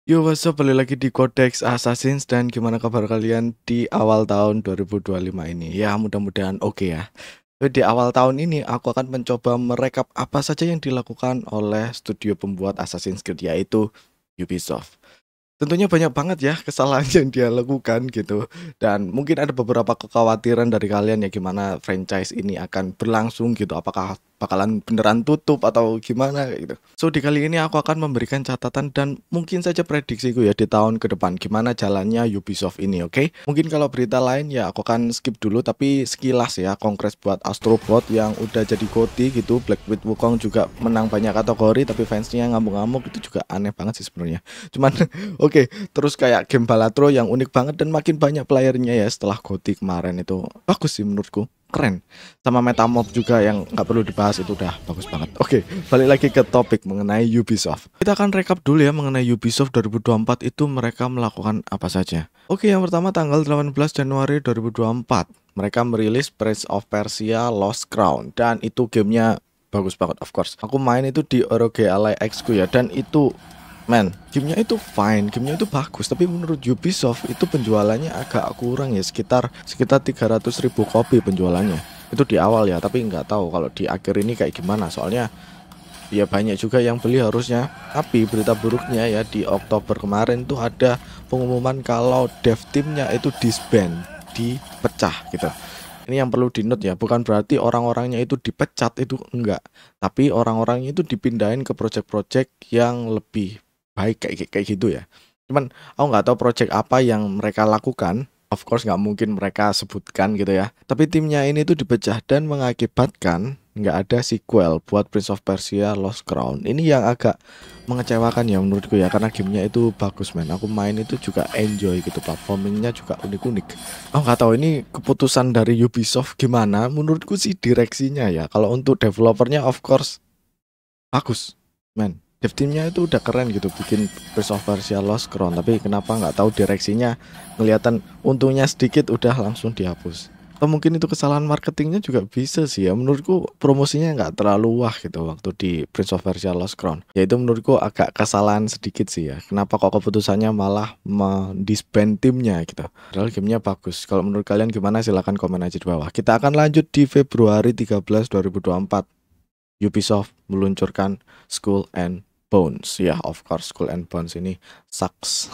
Yo, what's up? Balik lagi di Codex Assassins dan gimana kabar kalian di awal tahun 2025 ini? Ya, mudah-mudahan oke ya. Di awal tahun ini aku akan mencoba merekap apa saja yang dilakukan oleh studio pembuat Assassin's Creed yaitu Ubisoft. Tentunya banyak banget ya kesalahan yang dia lakukan gitu. Dan mungkin ada beberapa kekhawatiran dari kalian ya gimana franchise ini akan berlangsung gitu. Apakah bakalan beneran tutup atau gimana gitu. So di kali ini aku akan memberikan catatan dan mungkin saja prediksiku ya di tahun ke depan gimana jalannya Ubisoft ini, oke? Mungkin kalau berita lain ya aku akan skip dulu, tapi sekilas ya kongres buat Astrobot yang udah jadi GOTY gitu. Black Myth Wukong juga menang banyak kategori tapi fansnya ngamuk-ngamuk, itu juga aneh banget sih sebenarnya. Cuman oke, terus kayak game Balatro yang unik banget dan makin banyak playernya ya setelah GOTY kemarin, itu bagus sih menurutku, keren. Sama Metamorph juga yang nggak perlu dibahas, itu udah bagus banget. Oke, balik lagi ke topik mengenai Ubisoft. Kita akan rekap dulu ya mengenai Ubisoft 2024 itu mereka melakukan apa saja. Oke, yang pertama tanggal 18 Januari 2024 mereka merilis Prince of Persia Lost Crown dan itu gamenya bagus banget, of course. Aku main itu di ROG Ally X ku ya, dan itu gamenya itu fine, gamenya itu bagus, tapi menurut Ubisoft itu penjualannya agak kurang ya, sekitar 300.000 kopi penjualannya. Itu di awal ya, tapi nggak tahu kalau di akhir ini kayak gimana, soalnya ya banyak juga yang beli harusnya. Tapi berita buruknya ya, di Oktober kemarin tuh ada pengumuman kalau dev teamnya itu disband, dipecah gitu. Ini yang perlu di-note ya, bukan berarti orang-orangnya itu dipecat, itu enggak, tapi orang-orangnya itu dipindahin ke project-project yang lebih baik kayak gitu ya. Cuman aku nggak tahu project apa yang mereka lakukan. Of course nggak mungkin mereka sebutkan gitu ya. Tapi timnya ini tuh dipecah dan mengakibatkan nggak ada sequel buat Prince of Persia Lost Crown. Ini yang agak mengecewakan ya menurutku ya, karena gamenya itu bagus men. Aku main itu juga enjoy gitu, platformingnya juga unik-unik. Aku nggak tahu ini keputusan dari Ubisoft gimana. Menurutku sih direksinya ya. Kalau untuk developernya of course bagus men. Dev teamnya itu udah keren gitu bikin Prince of Persia Lost Crown, tapi kenapa nggak tahu direksinya kelihatan untungnya sedikit udah langsung dihapus. Atau mungkin itu kesalahan marketingnya juga bisa sih ya. Menurutku promosinya nggak terlalu wah gitu waktu di Prince of Persia Lost Crown. Ya itu menurutku agak kesalahan sedikit sih ya. Kenapa kok keputusannya malah mendisband timnya gitu. Padahal gamenya bagus. Kalau menurut kalian gimana, silahkan komen aja di bawah. Kita akan lanjut di Februari 13 2024. Ubisoft meluncurkan Skull and Bones. Ya, of course Skull and Bones ini sucks.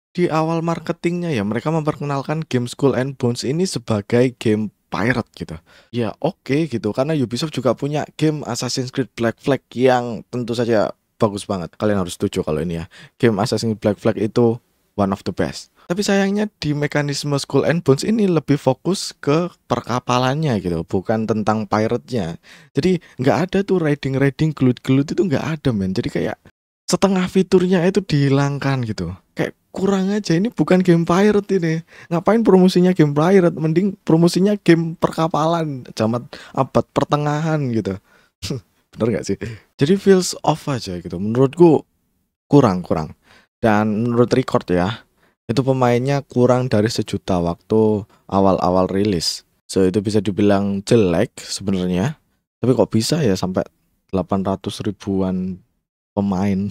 Di awal marketingnya ya mereka memperkenalkan game Skull and Bones ini sebagai game pirate gitu. Ya oke gitu, karena Ubisoft juga punya game Assassin's Creed Black Flag yang tentu saja bagus banget. Kalian harus setuju kalau ini ya, game Assassin's Creed Black Flag itu one of the best. Tapi sayangnya di mekanisme Skull and Bones ini lebih fokus ke perkapalannya gitu, bukan tentang pirate-nya. Jadi nggak ada tuh raiding gelut-gelut, itu nggak ada men. Jadi kayak setengah fiturnya itu dihilangkan gitu. Kayak kurang aja, ini bukan game pirate ini. Ngapain promosinya game pirate? Mending promosinya game perkapalan zaman abad pertengahan gitu. Bener nggak sih? Jadi feels off aja gitu. Menurutku kurang. Dan menurut record ya, itu pemainnya kurang dari 1 juta waktu awal-awal rilis. So itu bisa dibilang jelek sebenarnya. Tapi kok bisa ya sampai 800 ribuan pemain.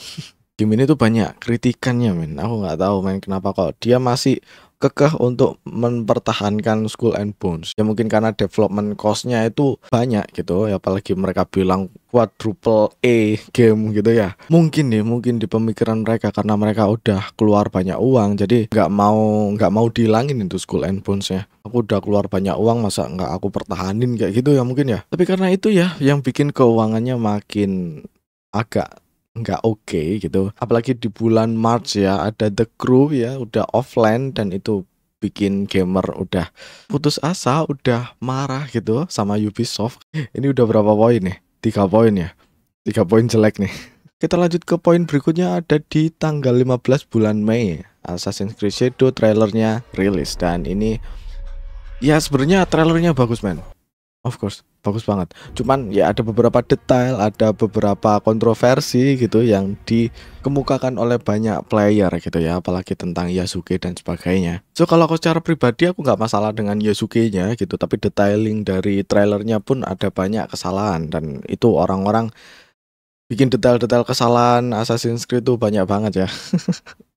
Game ini tuh banyak kritikannya men. Aku nggak tahu main kenapa kok dia masih kekeh untuk mempertahankan Skull and Bones. Ya mungkin karena development cost-nya itu banyak gitu ya, apalagi mereka bilang quadruple A game gitu ya. Mungkin di pemikiran mereka karena mereka udah keluar banyak uang, jadi nggak mau dihilangin itu Skull and Bones-nya. Aku udah keluar banyak uang, masa nggak aku pertahanin kayak gitu ya mungkin ya. Tapi karena itu ya yang bikin keuangannya makin agak nggak oke gitu, apalagi di bulan March ya ada The Crew ya udah offline, dan itu bikin gamer udah putus asa, udah marah gitu sama Ubisoft. Ini udah berapa poin nih? 3 poin ya, 3 poin jelek nih. Kita lanjut ke poin berikutnya, ada di tanggal 15 bulan Mei Assassin's Creed Shadow trailernya rilis, dan ini ya sebenarnya trailernya bagus men. Of course, bagus banget. Cuman ya ada beberapa detail, ada beberapa kontroversi gitu yang dikemukakan oleh banyak player gitu ya, apalagi tentang Yasuke dan sebagainya. So kalau aku secara pribadi aku nggak masalah dengan Yasuke-nya gitu, tapi detailing dari trailernya pun ada banyak kesalahan, dan itu orang-orang bikin detail-detail kesalahan Assassin's Creed itu banyak banget ya.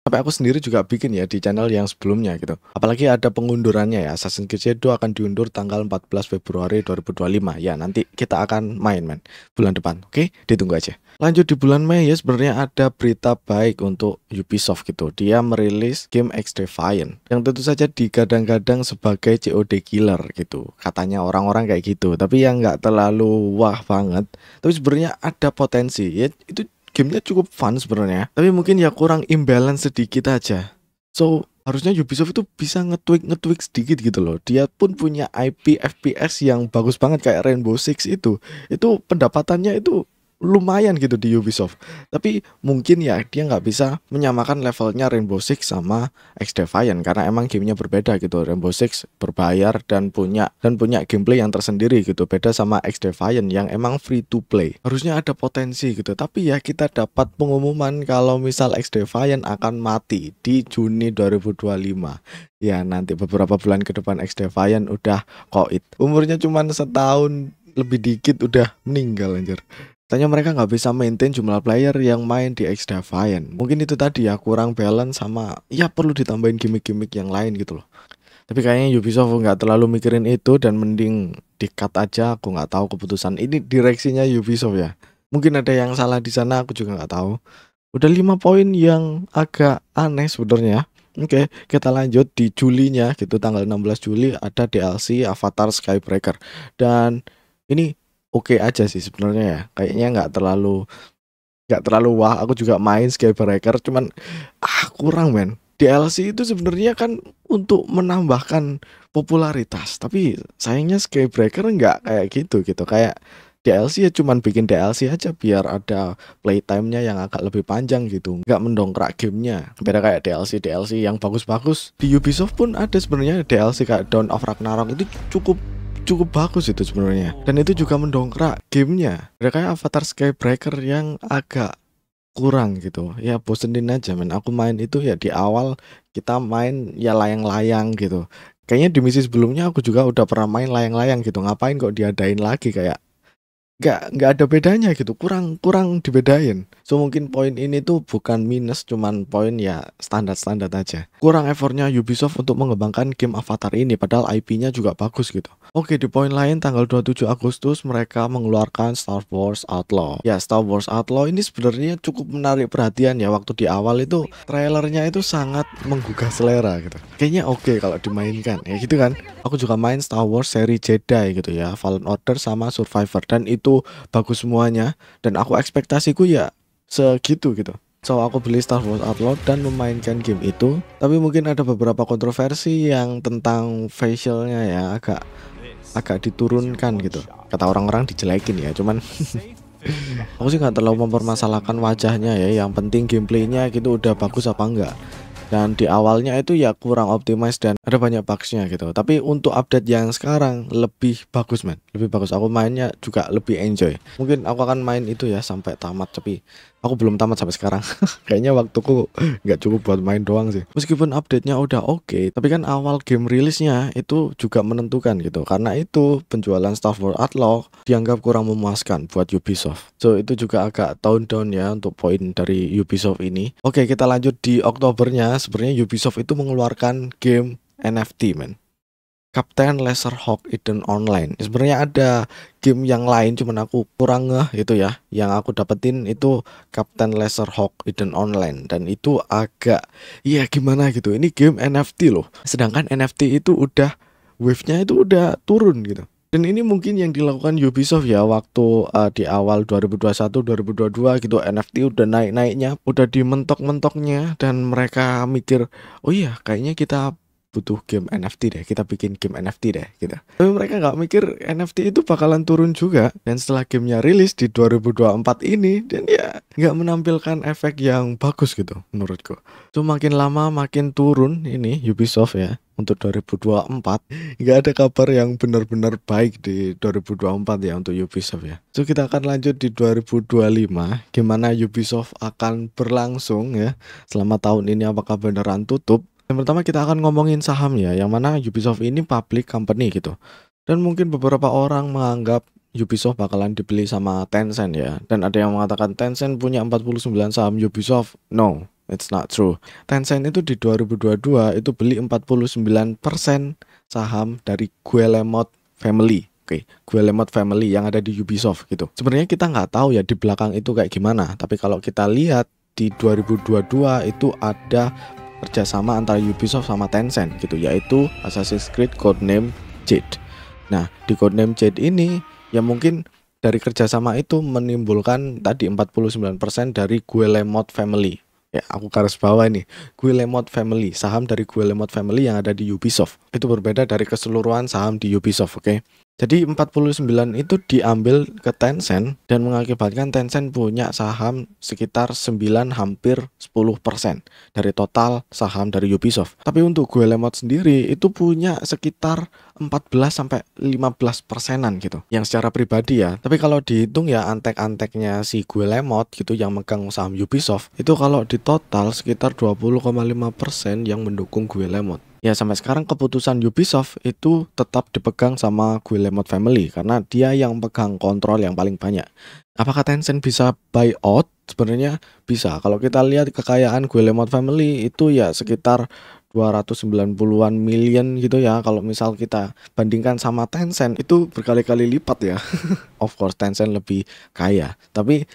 Sampai aku sendiri juga bikin ya di channel yang sebelumnya gitu. Apalagi ada pengundurannya ya. Assassin's Creed Shadow akan diundur tanggal 14 Februari 2025. Ya, nanti kita akan main men bulan depan. Oke, ditunggu aja. Lanjut di bulan Mei ya, sebenarnya ada berita baik untuk Ubisoft gitu. Dia merilis game XDefiant yang tentu saja digadang-gadang sebagai COD killer gitu. Katanya orang-orang kayak gitu. Tapi yang nggak terlalu wah banget. Tapi sebenarnya ada potensi. Ya itu gamenya cukup fun sebenarnya, tapi mungkin ya kurang imbalance sedikit aja. So harusnya Ubisoft itu bisa nge-tweak sedikit gitu loh. Dia pun punya IP FPS yang bagus banget kayak Rainbow Six itu pendapatannya itu lumayan gitu di Ubisoft. Tapi mungkin ya dia nggak bisa menyamakan levelnya Rainbow Six sama XDefiant karena emang gamenya berbeda gitu. Rainbow Six berbayar dan punya gameplay yang tersendiri gitu. Beda sama XDefiant yang emang free to play. Harusnya ada potensi gitu. Tapi ya kita dapat pengumuman kalau misal XDefiant akan mati di Juni 2025. Ya nanti beberapa bulan ke depan XDefiant udah koit. Umurnya cuma setahun lebih dikit udah meninggal anjir. Tanya mereka nggak bisa maintain jumlah player yang main di XDefiant. Mungkin itu tadi ya kurang balance sama ya perlu ditambahin gimmick-gimmick yang lain gitu loh. Tapi kayaknya Ubisoft nggak terlalu mikirin itu dan mending di-cut aja. Aku nggak tahu keputusan ini direksinya Ubisoft ya. Mungkin ada yang salah di sana, aku juga nggak tahu. Udah 5 poin yang agak aneh sebenarnya. Oke, kita lanjut di Julinya gitu, tanggal 16 Juli ada DLC Avatar Skybreaker. Dan ini oke aja sih sebenarnya ya. Kayaknya nggak terlalu wah. Aku juga main Skybreaker cuman kurang men. DLC itu sebenarnya kan untuk menambahkan popularitas, tapi sayangnya Skybreaker nggak kayak gitu. Kayak DLC ya cuman bikin DLC aja biar ada playtime-nya yang agak lebih panjang gitu, nggak mendongkrak gamenya. Beda kayak DLC yang bagus-bagus di Ubisoft pun ada sebenarnya DLC kayak Dawn of Ragnarok itu cukup bagus itu sebenarnya, dan itu juga mendongkrak gamenya. Beda kayak Avatar Skybreaker yang agak kurang gitu ya, bosenin aja men. Aku main itu ya di awal kita main ya layang-layang gitu. Kayaknya di misi sebelumnya aku juga udah pernah main layang-layang gitu. Ngapain kok diadain lagi, kayak nggak ada bedanya gitu, kurang dibedain. So mungkin poin ini tuh bukan minus, cuman poin ya standar aja. Kurang effortnya Ubisoft untuk mengembangkan game Avatar ini, padahal IP-nya juga bagus gitu. Oke, di poin lain tanggal 27 Agustus mereka mengeluarkan Star Wars Outlaw. Ya, Star Wars Outlaw ini sebenarnya cukup menarik perhatian ya. Waktu di awal itu trailernya itu sangat menggugah selera gitu. Kayaknya oke kalau dimainkan ya gitu kan. Aku juga main Star Wars seri Jedi gitu ya, Fallen Order sama Survivor, dan itu bagus semuanya, dan aku ekspektasiku ya segitu gitu. So aku beli Star Wars Outlaw dan memainkan game itu. Tapi mungkin ada beberapa kontroversi yang tentang facialnya ya agak diturunkan gitu. Kata orang-orang dijelekin ya, cuman aku sih nggak terlalu mempermasalahkan wajahnya ya. Yang penting gameplaynya gitu udah bagus apa enggak. Dan di awalnya itu ya kurang optimize dan ada banyak bugsnya gitu. Tapi untuk update yang sekarang lebih bagus men, lebih bagus. Aku mainnya juga lebih enjoy. Mungkin aku akan main itu ya sampai tamat, tapi aku belum tamat sampai sekarang. Kayaknya waktuku nggak cukup buat main doang sih. Meskipun update-nya udah oke, tapi kan awal game rilisnya itu juga menentukan gitu. Karena itu penjualan Star Wars Outlaw dianggap kurang memuaskan buat Ubisoft. So itu juga agak down ya untuk poin dari Ubisoft ini. Oke, kita lanjut di Oktobernya. Sebenarnya Ubisoft itu mengeluarkan game NFT men, Captain Laserhawk Eden Online. Sebenarnya ada game yang lain cuman aku kurang ngeh itu ya. Yang aku dapetin itu Captain Laserhawk Eden Online, dan itu agak ya gimana gitu. Ini game NFT loh. Sedangkan NFT itu udah wave-nya itu udah turun gitu. Dan ini mungkin yang dilakukan Ubisoft ya waktu di awal 2021 2022 gitu, NFT udah naik-naiknya, udah dimentok-mentoknya, dan mereka mikir, "Oh iya, kayaknya kita butuh game NFT deh, kita bikin game NFT deh," gitu. Tapi mereka nggak mikir NFT itu bakalan turun juga. Dan setelah gamenya rilis di 2024 ini, dan ya nggak menampilkan efek yang bagus gitu menurutku. So makin lama makin turun ini Ubisoft ya. Untuk 2024 nggak ada kabar yang benar-benar baik di 2024 ya untuk Ubisoft ya. So kita akan lanjut di 2025, gimana Ubisoft akan berlangsung ya selama tahun ini, apakah beneran tutup. Yang pertama kita akan ngomongin saham ya, yang mana Ubisoft ini public company gitu. Dan mungkin beberapa orang menganggap Ubisoft bakalan dibeli sama Tencent ya. Dan ada yang mengatakan Tencent punya 49 saham Ubisoft. No, It's not true. Tencent itu di 2022 itu beli 49% saham dari Guillemot Family. Oke, Guillemot Family yang ada di Ubisoft gitu. Sebenarnya kita nggak tahu ya di belakang itu kayak gimana. Tapi kalau kita lihat di 2022 itu ada kerjasama antara Ubisoft sama Tencent gitu, yaitu Assassin's Creed Codename Jade. Nah, di Codename Jade ini ya mungkin dari kerjasama itu menimbulkan tadi 49% dari Guillemot Family. Ya, aku garis bawah nih, Guillemot Family, saham dari Guillemot Family yang ada di Ubisoft. Itu berbeda dari keseluruhan saham di Ubisoft, oke? Jadi 49 itu diambil ke Tencent dan mengakibatkan Tencent punya saham sekitar 9 hampir 10% dari total saham dari Ubisoft. Tapi untuk Guillemot sendiri itu punya sekitar 14 sampai 15%-an gitu. Yang secara pribadi ya. Tapi kalau dihitung ya antek-anteknya si Guillemot gitu yang megang saham Ubisoft, itu kalau di total sekitar 20,5% yang mendukung Guillemot. Ya sampai sekarang keputusan Ubisoft itu tetap dipegang sama Guillemot Family karena dia yang pegang kontrol yang paling banyak. Apakah Tencent bisa buy out? Sebenarnya bisa. Kalau kita lihat kekayaan Guillemot Family itu ya sekitar 290-an million gitu ya. Kalau misal kita bandingkan sama Tencent itu berkali-kali lipat ya. Of course Tencent lebih kaya, tapi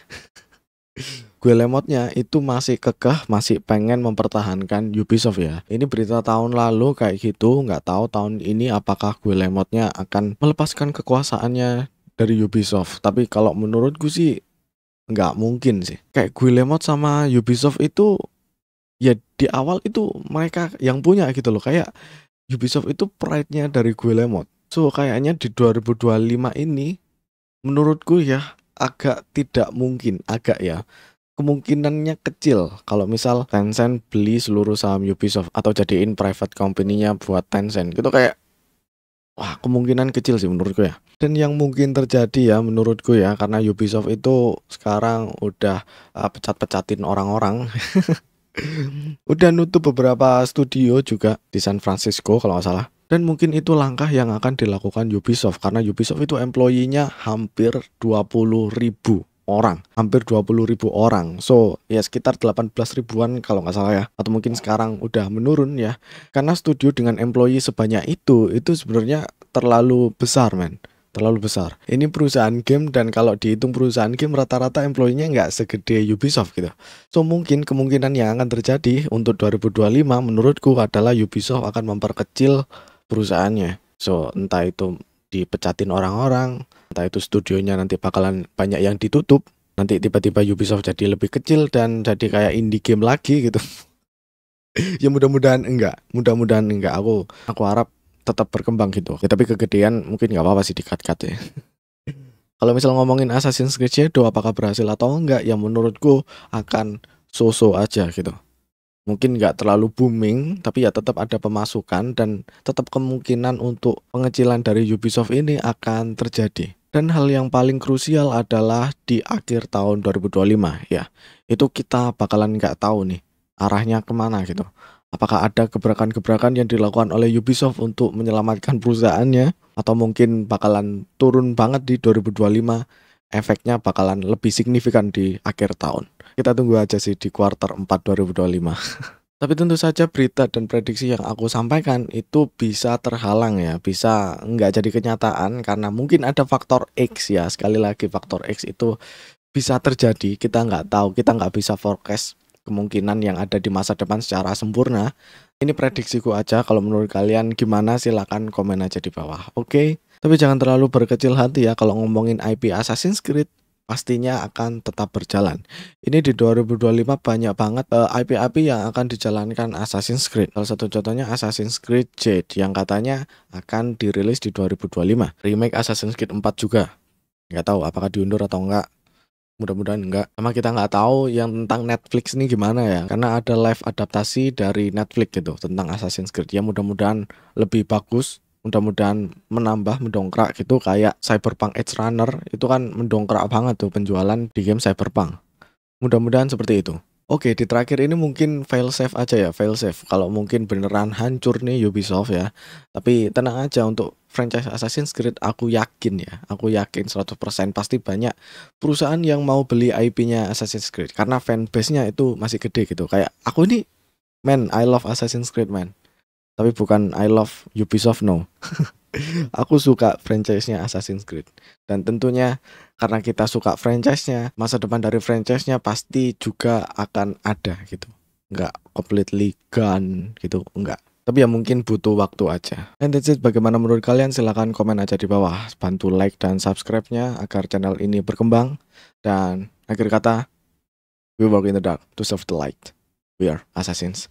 Guillemotnya itu masih kekeh, masih pengen mempertahankan Ubisoft ya. Ini berita tahun lalu kayak gitu, nggak tahu tahun ini apakah Guillemotnya akan melepaskan kekuasaannya dari Ubisoft. Tapi kalau menurutku sih nggak mungkin sih. Kayak Guillemot sama Ubisoft itu ya di awal itu mereka yang punya gitu loh. Kayak Ubisoft itu pride-nya dari Guillemot. So kayaknya di 2025 ini menurutku ya agak tidak mungkin, agak ya. Kemungkinannya kecil kalau misal Tencent beli seluruh saham Ubisoft atau jadiin private company-nya buat Tencent. Gitu kayak wah, kemungkinan kecil sih menurutku ya. Dan yang mungkin terjadi ya menurutku ya karena Ubisoft itu sekarang udah pecat-pecatin orang-orang. Udah nutup beberapa studio juga di San Francisco kalau nggak salah. Dan mungkin itu langkah yang akan dilakukan Ubisoft karena Ubisoft itu employee-nya hampir 20.000 orang, hampir 20.000 orang. So ya sekitar 18 ribuan kalau nggak salah ya, atau mungkin sekarang udah menurun ya. Karena studio dengan employee sebanyak itu sebenarnya terlalu besar men, terlalu besar. Ini perusahaan game dan kalau dihitung perusahaan game rata-rata employee-nya nggak segede Ubisoft gitu. So mungkin kemungkinan yang akan terjadi untuk 2025 menurutku adalah Ubisoft akan memperkecil perusahaannya. So entah itu dipecatin orang-orang, entah itu studionya nanti bakalan banyak yang ditutup, nanti tiba-tiba Ubisoft jadi lebih kecil dan jadi kayak indie game lagi gitu. Ya mudah-mudahan enggak, aku harap tetap berkembang gitu. Ya, tapi kegedean mungkin nggak apa-apa sih di-cut-cut ya. Kalau misal ngomongin Assassin's Creed Shadow apakah berhasil atau enggak, ya menurutku akan so-so aja gitu. Mungkin nggak terlalu booming, tapi ya tetap ada pemasukan dan tetap kemungkinan untuk pengecilan dari Ubisoft ini akan terjadi. Dan hal yang paling krusial adalah di akhir tahun 2025 ya. Itu kita bakalan nggak tahu nih arahnya kemana gitu. Apakah ada gebrakan-gebrakan yang dilakukan oleh Ubisoft untuk menyelamatkan perusahaannya atau mungkin bakalan turun banget di 2025, efeknya bakalan lebih signifikan di akhir tahun. Kita tunggu aja sih di kuartal 4 2025. Tapi tentu saja berita dan prediksi yang aku sampaikan itu bisa terhalang ya, bisa nggak jadi kenyataan karena mungkin ada faktor X ya. Sekali lagi faktor X itu bisa terjadi, kita nggak tahu, kita nggak bisa forecast kemungkinan yang ada di masa depan secara sempurna. Ini prediksiku aja, kalau menurut kalian gimana silahkan komen aja di bawah, oke? Tapi jangan terlalu berkecil hati ya kalau ngomongin IP Assassin's Creed. Pastinya akan tetap berjalan. Ini di 2025 banyak banget IP-IP yang akan dijalankan Assassin's Creed. Salah satu contohnya Assassin's Creed Jade yang katanya akan dirilis di 2025. Remake Assassin's Creed 4 juga. Nggak tahu apakah diundur atau enggak. Mudah-mudahan enggak. Sama kita nggak tahu yang tentang Netflix ini gimana ya. Karena ada live adaptasi dari Netflix gitu tentang Assassin's Creed. Ya mudah-mudahan lebih bagus. Mudah-mudahan menambah, mendongkrak gitu kayak Cyberpunk Edge Runner itu kan mendongkrak banget tuh penjualan di game Cyberpunk. Mudah-mudahan seperti itu. Oke, di terakhir ini mungkin failsafe aja ya, failsafe. Kalau mungkin beneran hancur nih Ubisoft ya. Tapi tenang aja untuk franchise Assassin's Creed aku yakin ya, aku yakin 100% pasti banyak perusahaan yang mau beli IP-nya Assassin's Creed karena fanbase-nya itu masih gede gitu. Kayak aku ini, man, I love Assassin's Creed, man. Tapi bukan I love Ubisoft, no. Aku suka franchise-nya Assassin's Creed. Dan tentunya karena kita suka franchise-nya, masa depan dari franchise-nya pasti juga akan ada gitu. Nggak completely gone gitu, enggak. Tapi ya mungkin butuh waktu aja. And that's it. Bagaimana menurut kalian? Silahkan komen aja di bawah. Bantu like dan subscribe-nya agar channel ini berkembang. Dan akhir kata, we work in the dark to serve the light. We are assassins.